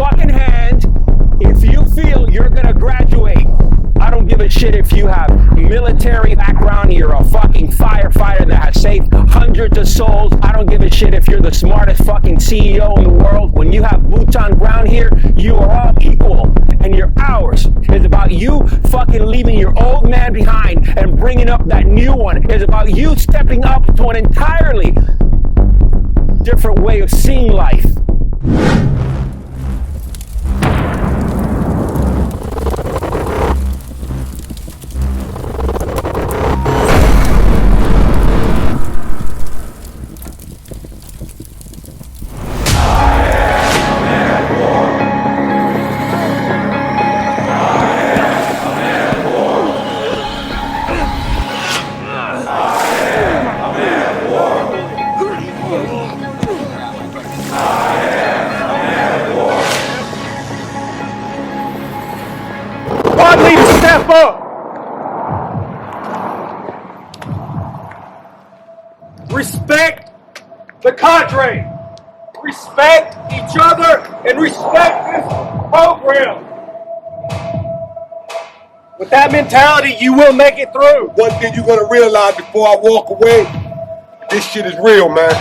fucking hand if you feel you're gonna graduate. I don't give a shit if you have military background, you're a fucking firefighter that has saved hundreds of souls. I don't give a shit if you're the smartest fucking CEO in the world. When you have boots on ground here, you are all equal. And your hours is about you fucking leaving your old man behind and bringing up that new one. It's about you stepping up to an entirely different way of seeing life. Step up! Respect the cadre. Respect each other and respect this program. With that mentality, you will make it through. One thing you're gonna realize before I walk away, this shit is real, man.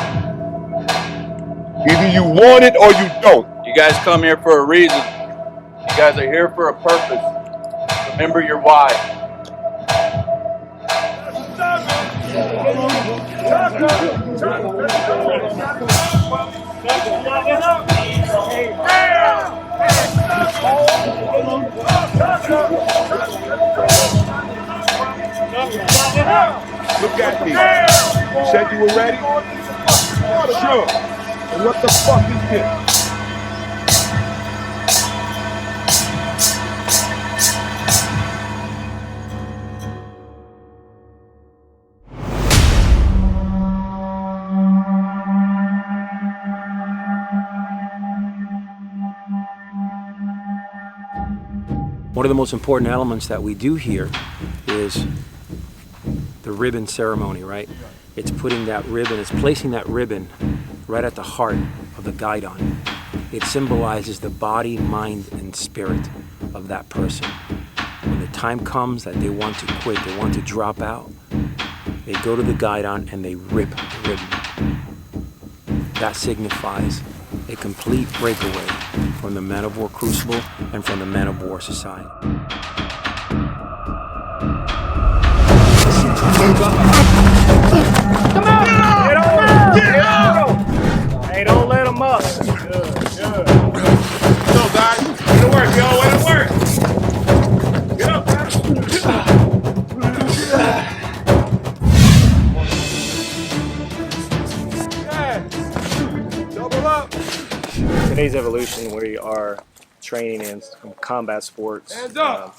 Either you want it or you don't. You guys come here for a reason. You guys are here for a purpose. Remember your why. Look at me. You said you were ready? Sure. And what the fuck is this? One of the most important elements that we do here is the ribbon ceremony, right? It's putting that ribbon, it's placing that ribbon right at the heart of the guidon. It symbolizes the body, mind, and spirit of that person. When the time comes that they want to quit, they want to drop out, they go to the guidon and they rip the ribbon. That signifies a complete breakaway from the Men of War Crucible and from the Men of War Society. Come on! Get over! Get over! Hey, don't let them up. Good, good. Go, guys. Way to work, yo. Way to work. Get up, yeah. Double up. Today's evolution, we are training in combat sports.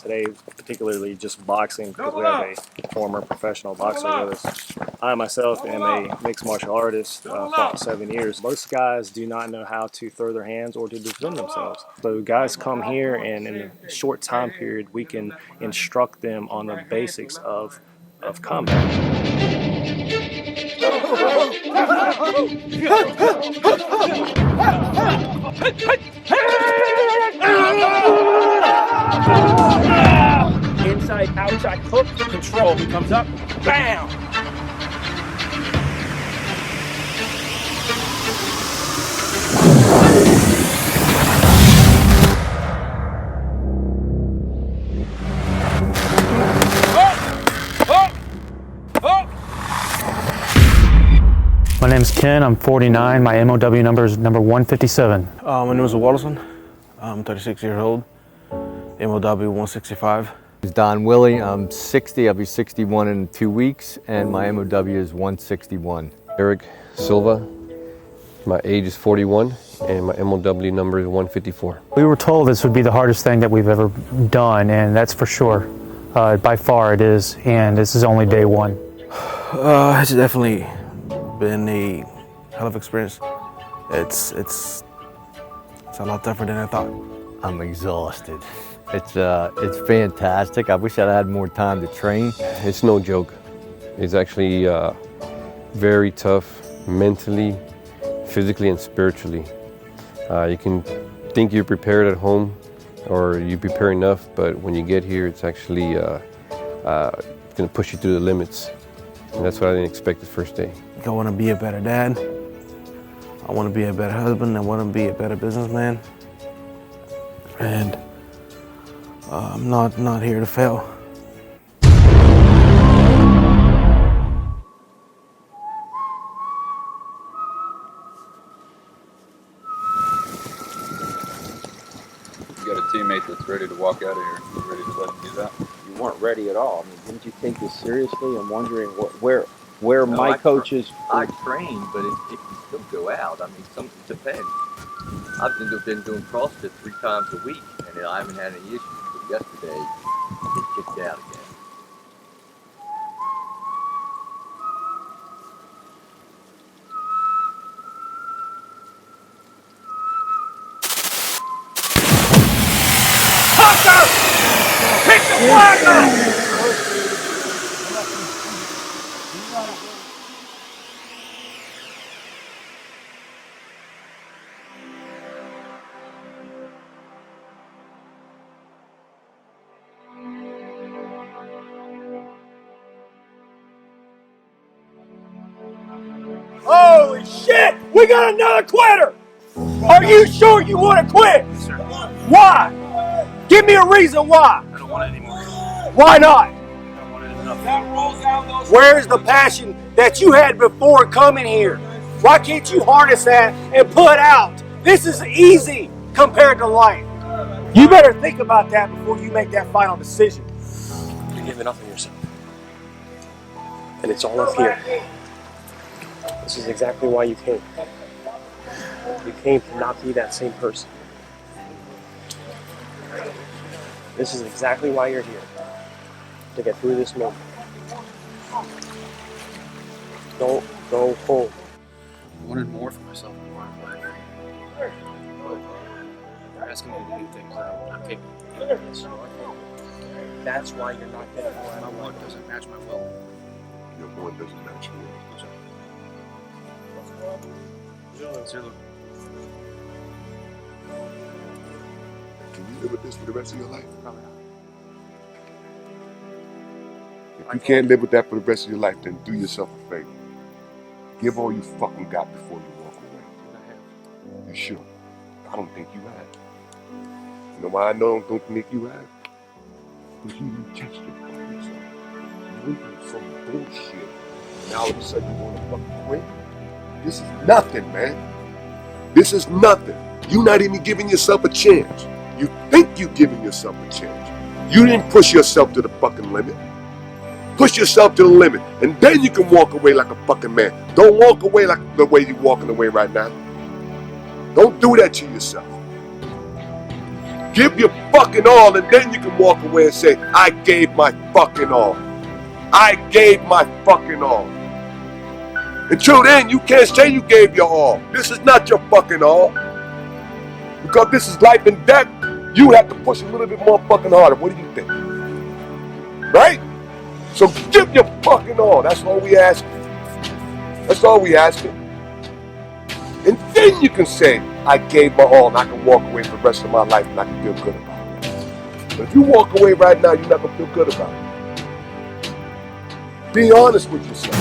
Today, particularly just boxing, because we have a former professional boxer with us. I myself am a mixed martial artist, fought 7 years. Most guys do not know how to throw their hands or to defend themselves. So guys come here, and in a short time period, we can instruct them on the basics of combat. Inside, outside, hook, control. He comes up, bam! My name's Ken, I'm 49, my MOW number is number 157. My name is Wallason, I'm 36 years old, MOW 165. It's Don Willie, I'm 60, I'll be 61 in 2 weeks, and my MOW is 161. Eric Silva, my age is 41, and my MOW number is 154. We were told this would be the hardest thing that we've ever done, and that's for sure. By far it is, and this is only day one. It's definitely been a hell of experience. It's a lot different than I thought. I'm exhausted. It's fantastic. I wish I'd had more time to train. It's no joke. It's actually very tough mentally, physically, and spiritually. You can think you're prepared at home or you prepare enough, but when you get here, it's actually going to push you through the limits. And that's what I didn't expect the first day. I want to be a better dad. I want to be a better husband. I want to be a better businessman. And I'm not here to fail. You got a teammate that's ready to walk out of here. You ready to let him do that? You weren't ready at all. I mean, didn't you take this seriously? I'm wondering where my coaches. I train, but it can still go out. I mean, something depends. I've been doing CrossFit 3 times a week, and I haven't had any issues. But yesterday, it kicked out again. Pick the flag up! Holy shit! We got another quitter! Are you sure you want to quit? Yes, sir. Why? Give me a reason why. I don't want it anymore. Why not? I don't want it enough. Where's the passion that you had before coming here? Why can't you harness that and put out? This is easy compared to life. You better think about that before you make that final decision. You're giving up on yourself. And it's all up here. This is exactly why you came. You came to not be that same person. This is exactly why you're here. To get through this moment. Don't go home. I wanted more for myself and more in life. They're asking me to do things that I'm not capable of. Yes, you are capable. That's why you're not getting more. My want doesn't match my will. Your want doesn't match your will. Zero. Can you live with this for the rest of your life? Probably not. If you can't live with that for the rest of your life, then do yourself a favor. Give all you fucking got before you walk away. You sure? I don't think you have. You know why I don't think you have? Because you didn't test your fucking self. You went through some bullshit. Now all of a sudden you want to fucking quit? This is nothing, man. This is nothing. You're not even giving yourself a chance. You think you're giving yourself a chance. You didn't push yourself to the fucking limit. Push yourself to the limit, and then you can walk away like a fucking man. Don't walk away like the way you're walking away right now. Don't do that to yourself. Give your fucking all, and then you can walk away and say, I gave my fucking all. I gave my fucking all. Until then, you can't say you gave your all. This is not your fucking all. Because this is life and death, you have to push a little bit more fucking harder. What do you think? Right? So give your fucking all. That's all we ask. That's all we ask. And then you can say, I gave my all and I can walk away for the rest of my life and I can feel good about it. But if you walk away right now, you're not going to feel good about it. Be honest with yourself.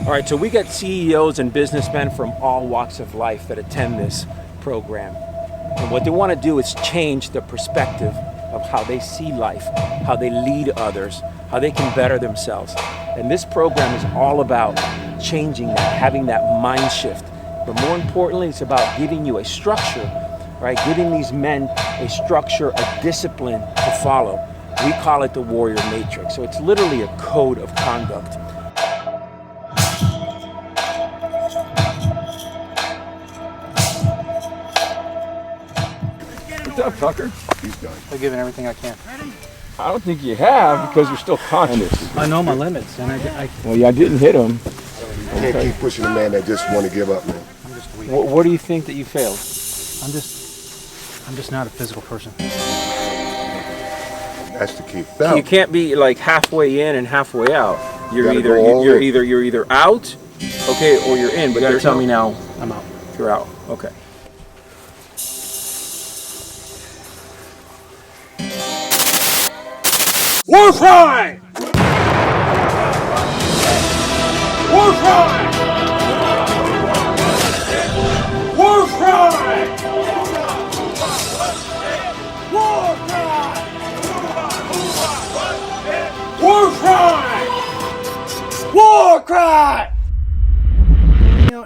All right, so we got CEOs and businessmen from all walks of life that attend this program. And what they want to do is change the perspective of how they see life, how they lead others, how they can better themselves. And this program is all about changing that, having that mind shift. But more importantly, it's about giving you a structure, right? Giving these men a structure, a discipline to follow. We call it the warrior matrix. So it's literally a code of conduct. What's up, Tucker? He's done. I've given everything I can. I don't think you have because you're still conscious. I know my limits, and I Well, yeah, I didn't hit him. You can't keep pushing a man that just want to give up, man. I'm just weak. What do you think that you failed? I'm just not a physical person. That's the key. You can't be like halfway in and halfway out. You're either out, okay, or you're in. But you gotta tell me now. I'm out. You're out. Okay. War cry! War cry! War cry! War cry! War cry! War cry!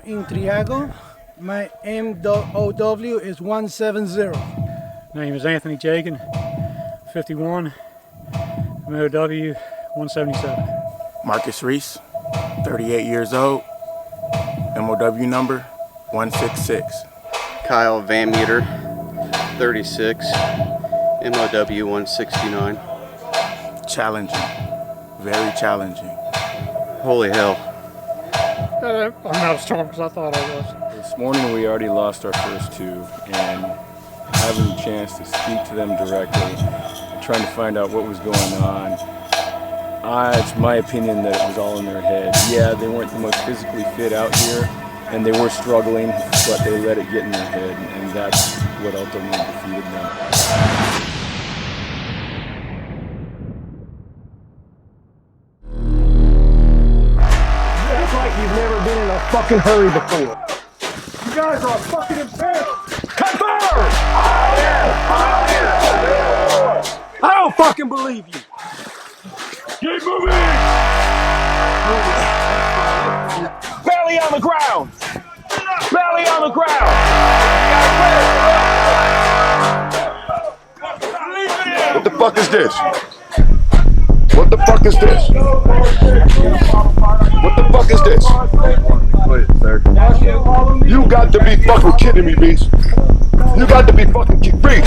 In Triago, my MOW is 170. Name is Anthony Jagan, 51, MOW 177. Marcus Reese, 38 years old, MOW number 166. Kyle Van Meter, 36, MOW 169. Challenging, very challenging. Holy hell. I'm not as strong as I thought I was. This morning we already lost our first two, and having a chance to speak to them directly, and trying to find out what was going on. It's my opinion that it was all in their head. Yeah, they weren't the most physically fit out here, and they were struggling, but they let it get in their head, and that's what ultimately defeated them. You've never been in a fucking hurry before. You guys are fucking embarrassed. Confirm! I don't fucking believe you. Keep moving! Belly on the ground! Belly on the ground! What the fuck is this? What the fuck is this? What the fuck is this? You got to be fucking kidding me, Beast. You got to be fucking kidding me.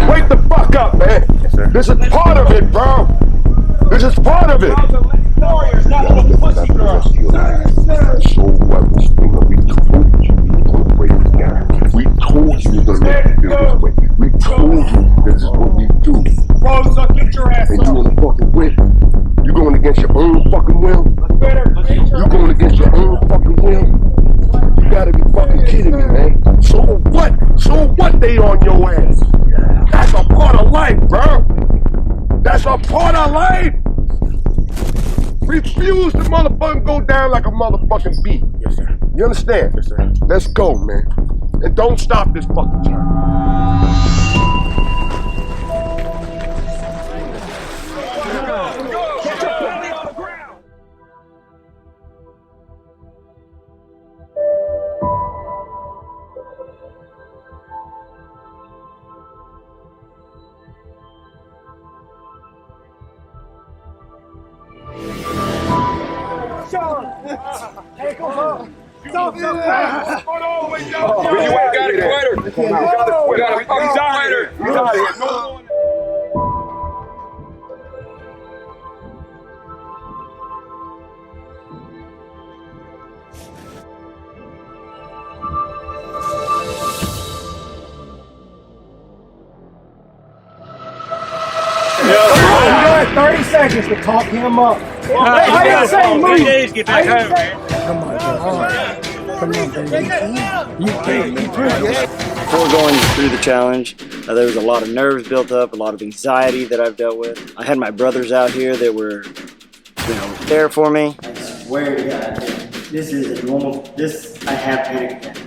Wake the fuck up, man. This is part of it, bro. This is part of it. So what? We told you to make it this way. We told you this is what we do. And you wanna fucking win? You going against your own fucking will? You going against your own fucking will? You gotta be fucking kidding me, man. So what? So what they on your ass? That's a part of life, bro. That's a part of life. Refuse to motherfucking go down like a motherfucking bee. Yes, sir. You understand? Yes, sir. Let's go, man. And don't stop this fucking time. Take him up. We got a quitter. We got a fucking quitter. We got it. You got 30 seconds to talk him up. I didn't say move. Get back home, man. Come on, baby. You can't. Before going through the challenge, there was a lot of nerves built up, a lot of anxiety that I've dealt with. I had my brothers out here that were, there for me. I swear to God, this is a normal. I have panic attack,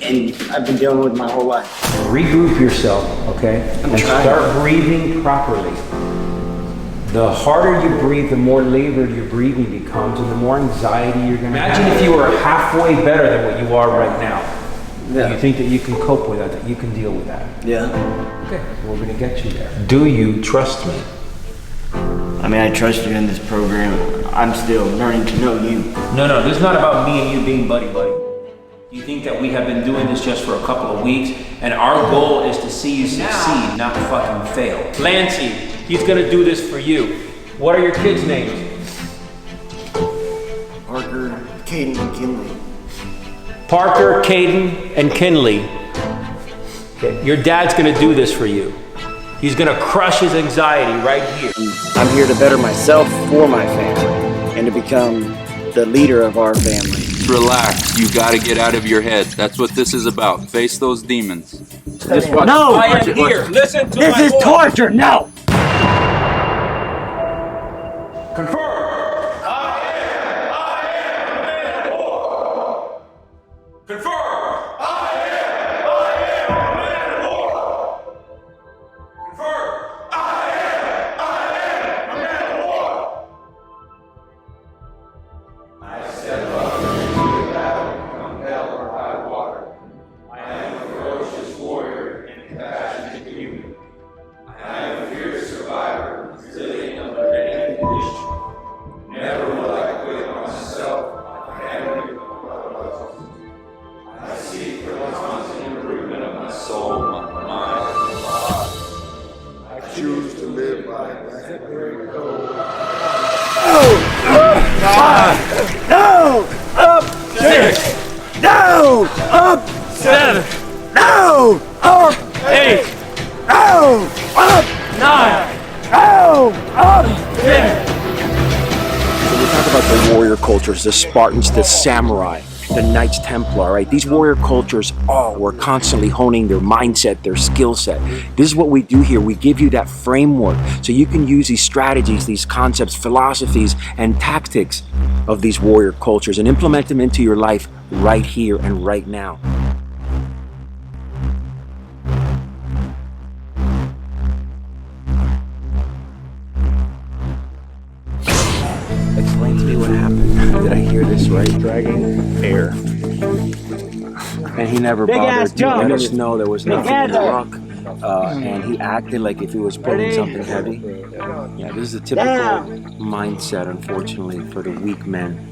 and I've been dealing with it my whole life. Regroup yourself, okay? And start breathing properly. The harder you breathe, the more labored your breathing becomes, and the more anxiety you're going to have. Imagine if you were halfway better than what you are right now. Yeah. You think that you can cope with that you can deal with that. Yeah. Okay, we're going to get you there. Do you trust me? I mean, I trust you in this program. I'm still learning to know you. No, this is not about me and you being buddy-buddy. You think that we have been doing this just for a couple of weeks, and our goal is to see you succeed, not fucking fail. Lancy, he's gonna do this for you. What are your kids' names? Parker, Caden, and Kinley. Parker, Caden, and Kinley. Okay. Your dad's gonna do this for you. He's gonna crush his anxiety right here. I'm here to better myself for my family. and to become the leader of our family. Relax. You got to get out of your head. That's what this is about. Face those demons. Just watch. No! I am here. Listen to This my is voice. torture! No! No! Up! 6! No! Up! 7! No! Up! 8! No! Up! 9! No! Up! 10! So we talk about the warrior cultures, the Spartans, the samurai, the Knights Templar, right? These warrior cultures all were constantly honing their mindset, their skill set. This is what we do here. We give you that framework so you can use these strategies, these concepts, philosophies, and tactics of these warrior cultures and implement them into your life right here and right now. Explain to me what happened. Did I hear this right? Dragging air. And he never Big bothered ass to jump. let us know there was Big nothing in the ass. rock. And he acted like if he was pulling something heavy. Yeah, this is a typical mindset, unfortunately, for the weak men.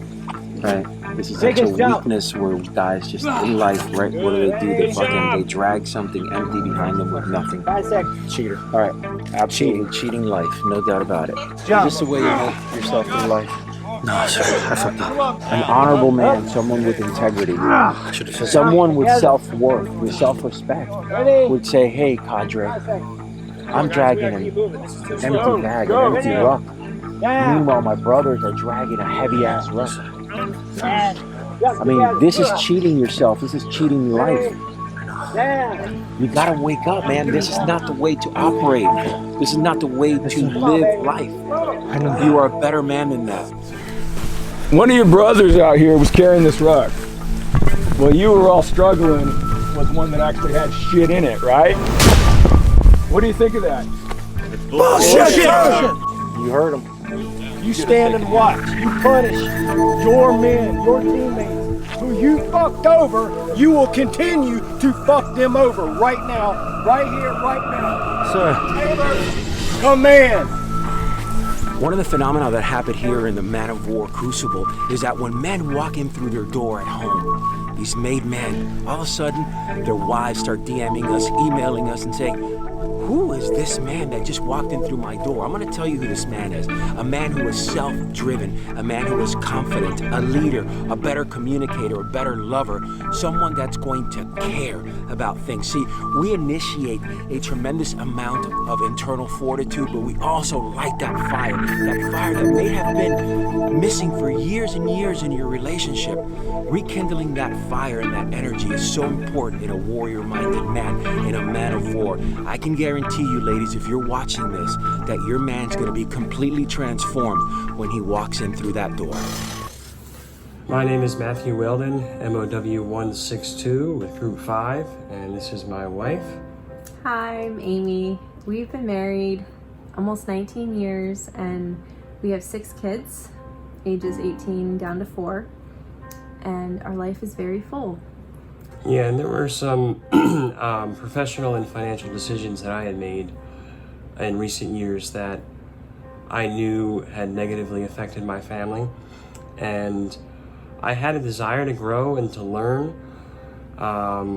Right? This is such a weakness where guys just in life, right? What do? They drag something empty behind them with nothing. 5 seconds. Cheater. All right. Absolutely cheating life, no doubt about it. Is this the way you help yourself in life? No, sir. I fucked up. An honorable man, someone with integrity, someone with self-worth, with self-respect, would say, "Hey, cadre, I'm dragging an empty bag, an empty ruck. Meanwhile, my brothers are dragging a heavy-ass ruck." I mean, this is cheating yourself. This is cheating life. You gotta wake up, man. This is not the way to operate. This is not the way to live life. You are a better man than that. One of your brothers out here was carrying this ruck. Well, you were all struggling was one that actually had shit in it, right? What do you think of that? Bullshit! You heard him. You stand and watch. You punish your men, your teammates, who you fucked over. You will continue to fuck them over right now, right here, right now. Sir. Command. One of the phenomena that happened here in the Men of War Crucible is that when men walk in through their door at home, these made men, all of a sudden, their wives start DMing us, emailing us, and saying, "Who is this man that just walked in through my door?" I'm going to tell you who this man is. A man who is self-driven, a man who is confident, a leader, a better communicator, a better lover, someone that's going to care about things. See, we initiate a tremendous amount of internal fortitude, but we also light that fire that may have been missing for years and years in your relationship. Rekindling that fire and that energy is so important in a warrior-minded man, in a man of war. I can guarantee you, ladies, if you're watching this, that your man's gonna be completely transformed when he walks in through that door. My name is Matthew Weldon, MOW 162 with Group 5, and this is my wife. Hi, I'm Amy. We've been married almost 19 years, and we have 6 kids, ages 18 down to 4, and our life is very full. Yeah, and there were some professional and financial decisions that I had made in recent years that I knew had negatively affected my family, and I had a desire to grow and to learn. I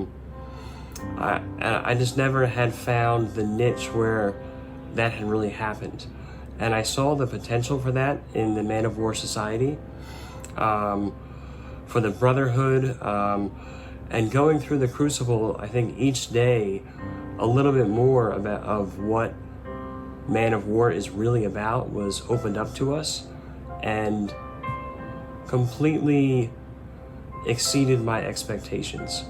just never had found the niche where that had really happened, and I saw the potential for that in the Man of War Society, for the brotherhood, and going through the Crucible. I think each day a little bit more of what Man of War is really about was opened up to us, and completely exceeded my expectations.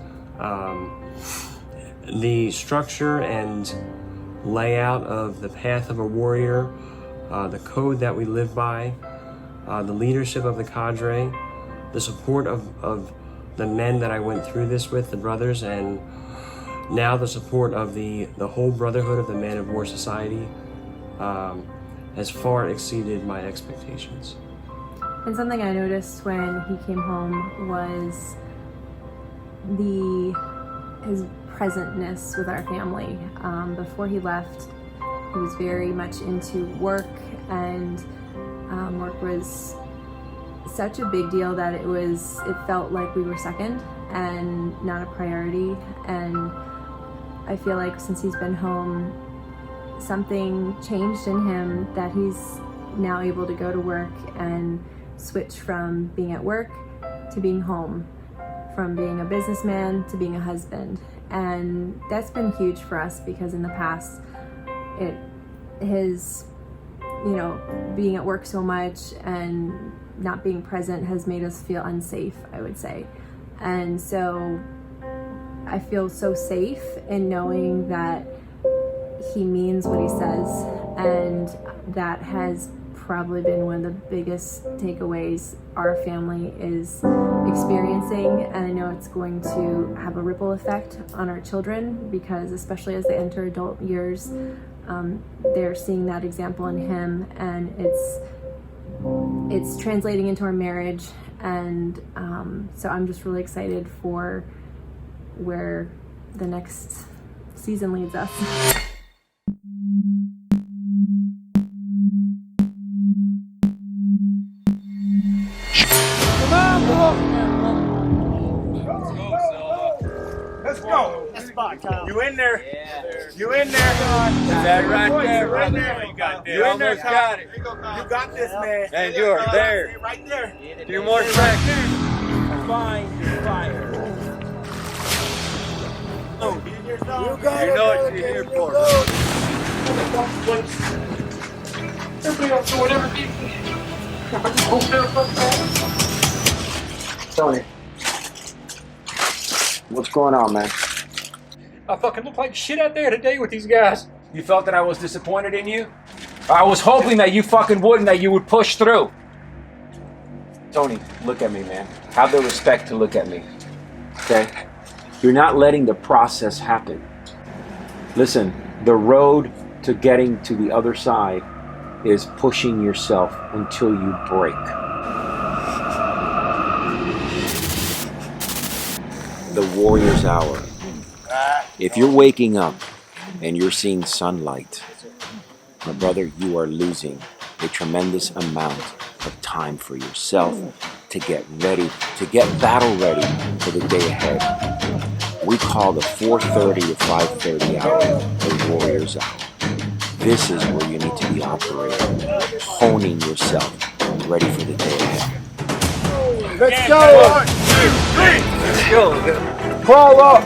The structure and layout of the path of a warrior, the code that we live by, the leadership of the cadre, the support of the men that I went through this with, the brothers, and now the support of the whole brotherhood of the Men of War Society has far exceeded my expectations. And something I noticed when he came home was his presentness with our family. Before he left, he was very much into work, and work was such a big deal that it felt like we were second and not a priority. And I feel like since he's been home, something changed in him, that he's now able to go to work and switch from being at work to being home, from being a businessman to being a husband. And that's been huge for us, because in the past, being at work so much and not being present has made us feel unsafe, I would say. And so I feel so safe in knowing that he means what he says, and that has probably been one of the biggest takeaways our family is experiencing. And I know it's going to have a ripple effect on our children, because especially as they enter adult years, they're seeing that example in him, and it's translating into our marriage. And so I'm just really excited for where the next season leads us. Let's go. That's the spot, Kyle. You in there? Yeah. You in there? That right there, right brother. there. You got this. You in there, Almost Kyle. got it. You got this, man. And you are there. Right there. A few more seconds. Fine. Oh, you got You know what you're here for. Everybody else do whatever Tony, what's going on, man? I fucking look like shit out there today with these guys. You felt that I was disappointed in you? I was hoping that you fucking would, and that you would push through. Tony, look at me, man. Have the respect to look at me, okay? You're not letting the process happen. Listen, the road to getting to the other side is pushing yourself until you break. The warrior's hour. If you're waking up and you're seeing sunlight, my brother, you are losing a tremendous amount of time for yourself to get ready, to get battle ready for the day ahead. We call the 4:30 to 5:30 hour the warrior's hour. This is where you need to be operating, honing yourself, ready for the day ahead. Let's go. 1, 2, 3. Let's go. Crawl up.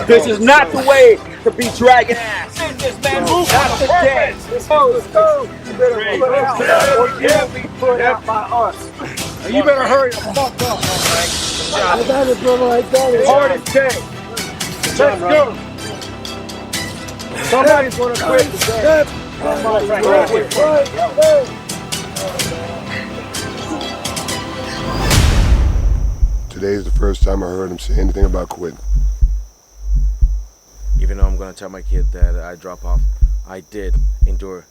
This is not the way to be dragging ass. This man move. Not the day. Let's go. You better put out, or you will be put out by us. And you better hurry the fuck up. I got it, brother. I got it. Hard as day. Let's go. Somebody's gonna quit today. Somebody's gonna quit. Today is the first time I heard him say anything about quitting. Even though I'm going to tell my kid that I drop off, I did endure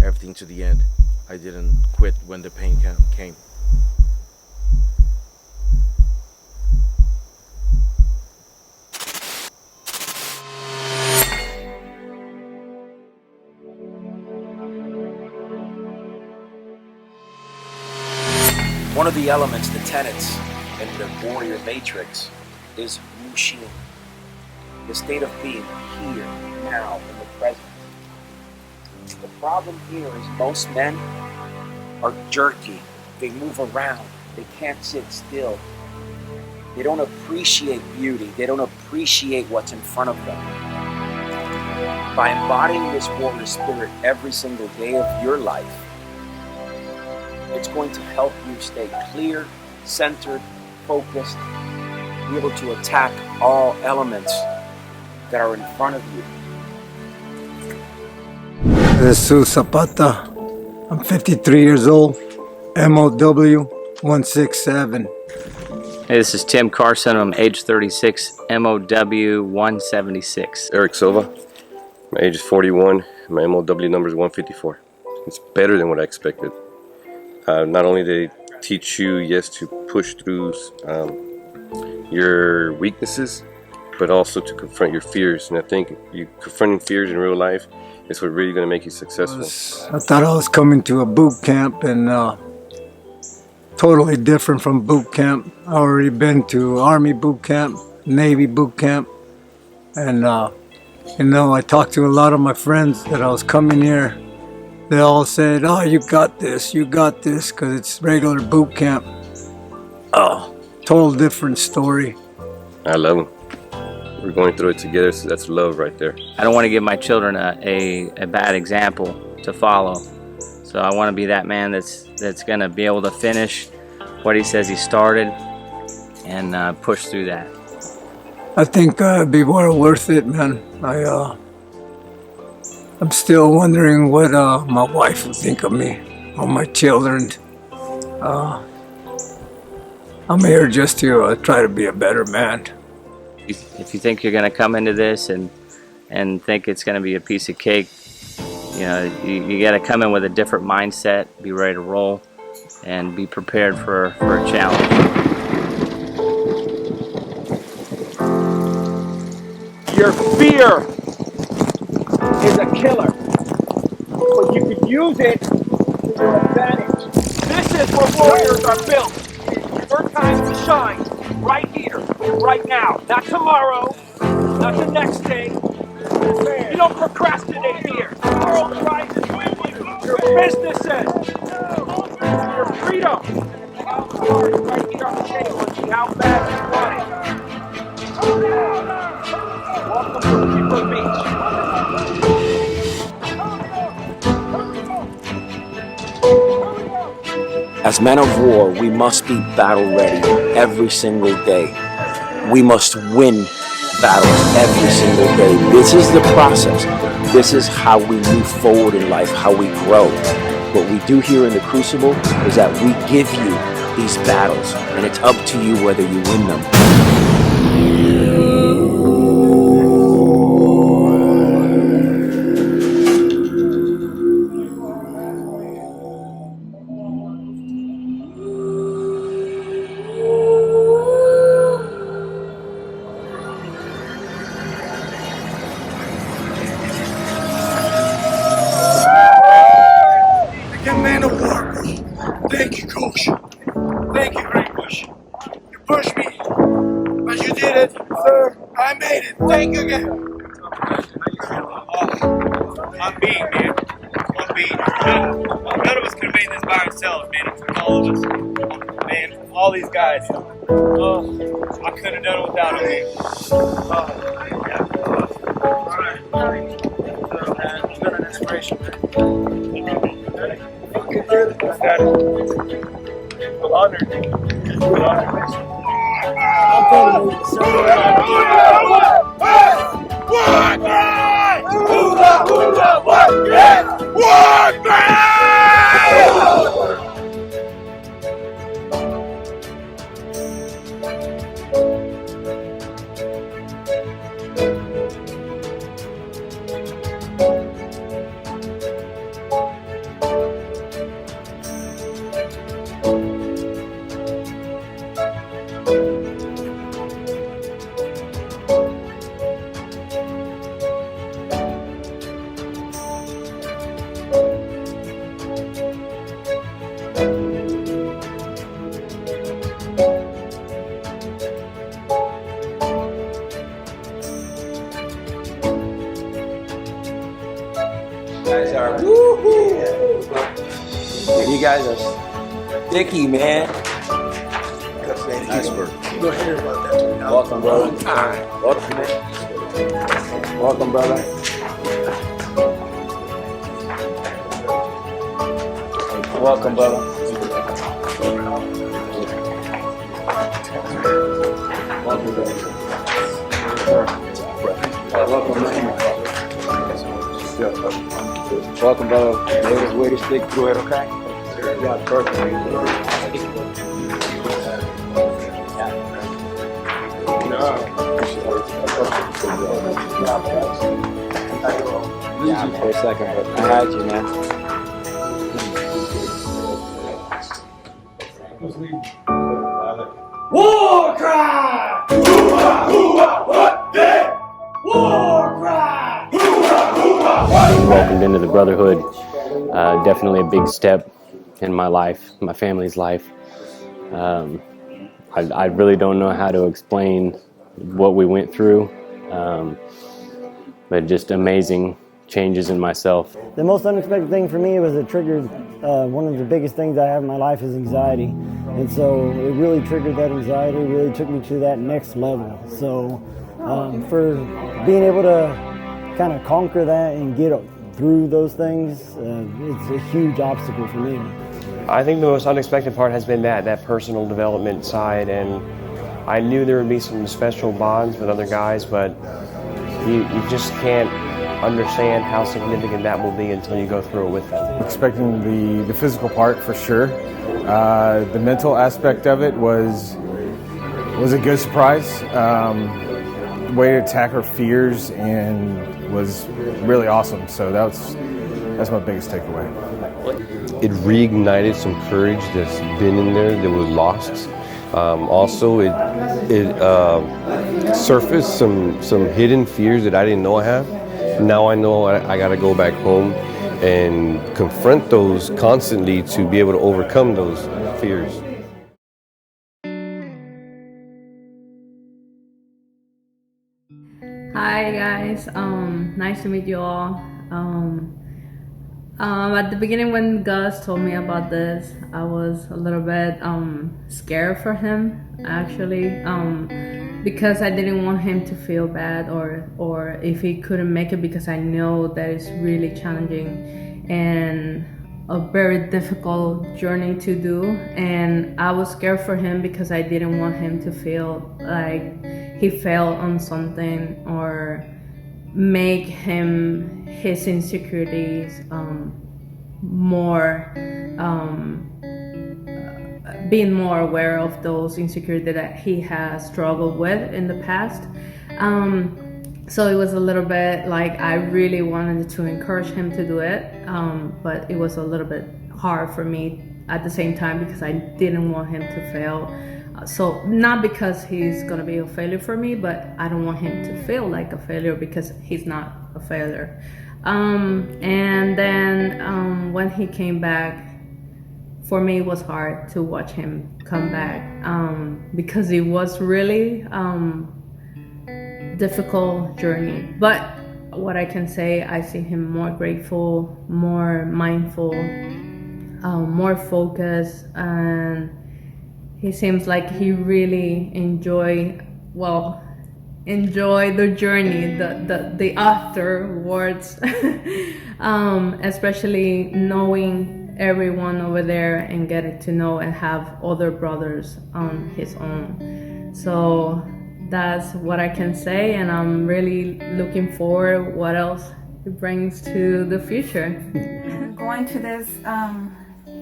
everything to the end. I didn't quit when the pain came. One of the elements, the tenets in the warrior matrix is wuxing, the state of being here, now, in the present. The problem here is most men are jerky. They move around. They can't sit still. They don't appreciate beauty. They don't appreciate what's in front of them. By embodying this warrior spirit every single day of your life, It's going to help you stay clear, centered, focused, be able to attack all elements that are in front of you. Jesus Zapata. I'm 53 years old. MOW 167. Hey, this is Tim Carson. I'm age 36, MOW 176. Eric Silva. My age is 41. My MOW number is 154. It's better than what I expected. Not only do they teach you, yes, to push through your weaknesses, but also to confront your fears. And I think confronting fears in real life is what's really going to make you successful. I thought I was coming to a boot camp, and totally different from boot camp. I already been to Army boot camp, Navy boot camp, and you know, I talked to a lot of my friends that I was coming here. They all said, "Oh, you got this, because it's regular boot camp." Oh, total different story. I love them. We're going through it together, so that's love right there. I don't want to give my children a bad example to follow. So I want to be that man that's going to be able to finish what he says he started and push through that. I think it'd be well worth it, man. I'm still wondering what my wife will think of me, or my children. I'm here just to try to be a better man. If you think you're going to come into this and think it's going to be a piece of cake, you know, you got to come in with a different mindset, be ready to roll, and be prepared for a challenge. Your fear is a killer, but you can use it to your advantage. This is where warriors are built. Your time to shine, right here, right now. Not tomorrow, not the next day. You don't procrastinate here. The world rises quickly. Your businesses, your freedom. Right here on the table and see how bad you want it. Welcome to People Beach. As men of war, we must be battle ready every single day. We must win battles every single day. This is the process. This is how we move forward in life, how we grow. What we do here in the Crucible is that we give you these battles, and it's up to you whether you win them. Men of War Crucible. Thank you, Coach. Thank you very much. You pushed me, but you did it, sir. I made it. Thank you again. I'm beat, man. I'm beat. None of us could have made this by ourselves, man. It took all of us. Man, all these guys. Oh, I couldn't have done it without them, man. It's been an inspiration, man. Feel honored. guys are woohoo! You guys are sticky, man. Nice work. Go ahead about that. Welcome, brother. Welcome, man. Welcome, brother. Welcome, brother. Welcome, brother. There's a way to stick through it, okay? Yeah, perfect. Lose you for a second, but I had you, man. War cry! Hoo-ha, hoo-ha, what day? War cry! Hoo-ha, hoo-ha, what Being welcomed into the Brotherhood, definitely a big step in my life, my family's life. I really don't know how to explain what we went through, but just amazing changes in myself. The most unexpected thing for me was it triggered one of the biggest things I have in my life is anxiety. And so it really triggered that anxiety, really took me to that next level. So for being able to kind of conquer that and get through those things, it's a huge obstacle for me. I think the most unexpected part has been that personal development side, and I knew there would be some special bonds with other guys, but you just can't understand how significant that will be until you go through it with them. Expecting the physical part for sure. The mental aspect of it was a good surprise. The way to attack our fears and was really awesome. So that's my biggest takeaway. It reignited some courage that's been in there that was lost. Also, it surfaced some hidden fears that I didn't know I have. Now I know I got to go back home and confront those constantly to be able to overcome those fears. Hi guys, nice to meet you all. At the beginning when Gus told me about this, I was a little bit scared for him actually, because I didn't want him to feel bad or if he couldn't make it, because I know that it's really challenging and a very difficult journey to do, and I was scared for him because I didn't want him to feel like he failed on something or make his insecurities being more aware of those insecurities that he has struggled with in the past. So it was a little bit like I really wanted to encourage him to do it, but it was a little bit hard for me at the same time because I didn't want him to fail. So not because he's gonna be a failure for me, but I don't want him to feel like a failure because he's not a failure. And then when he came back, for me it was hard to watch him come back because it was really difficult journey. But what I can say, I see him more grateful, more mindful, more focused, and he seems like he really enjoy the journey, the afterwards, especially knowing everyone over there and getting to know and have other brothers on his own. So that's what I can say, and I'm really looking forward what else it brings to the future. Going to this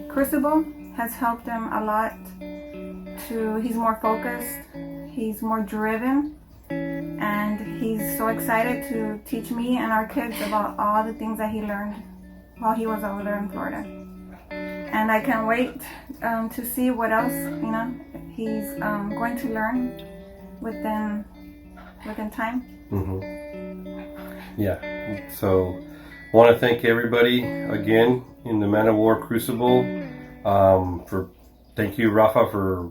crucible has helped him a lot. He's more focused, he's more driven, and he's so excited to teach me and our kids about all the things that he learned while he was over there in Florida. And I can't wait to see what else, he's going to learn within time. Yeah, so I want to thank everybody again in the Men of War Crucible. Thank you, Rafa, for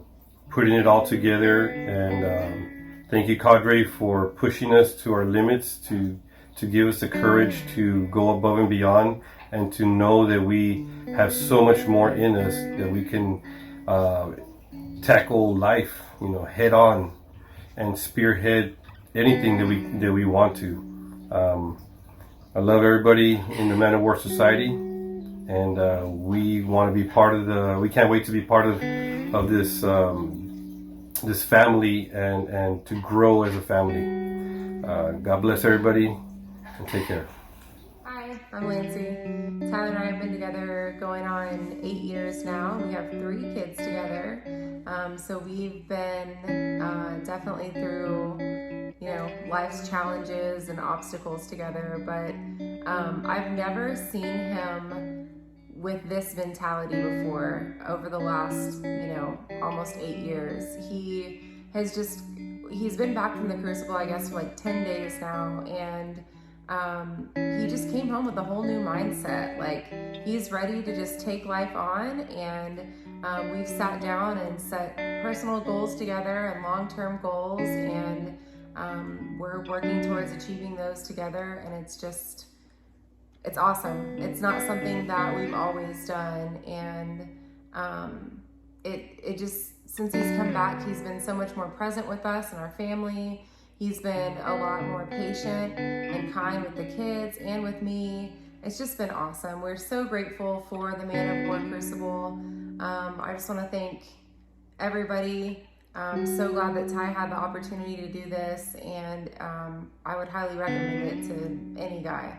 putting it all together, and thank you, Cadre, for pushing us to our limits, to give us the courage to go above and beyond, and to know that we have so much more in us that we can tackle life, head on, and spearhead anything that we want to. I love everybody in the Men of War Society, and we want to be part of we can't wait to be part of this this family and to grow as a family. God bless everybody, and take care. Hi, I'm Lancy. Tyler and I have been together going on 8 years now. We have 3 kids together. So we've been definitely through, life's challenges and obstacles together, but I've never seen him with this mentality before over the last, almost 8 years. He's been back from the Crucible, I guess, for like 10 days now, and he just came home with a whole new mindset. Like, he's ready to just take life on, and we've sat down and set personal goals together and long-term goals, and we're working towards achieving those together, and it's awesome. It's not something that we've always done, and it just, since he's come back, he's been so much more present with us and our family. He's been a lot more patient and kind with the kids and with me. It's just been awesome. We're so grateful for the Men of War Crucible. I just want to thank everybody. I'm so glad that Ty had the opportunity to do this, and I would highly recommend it to any guy.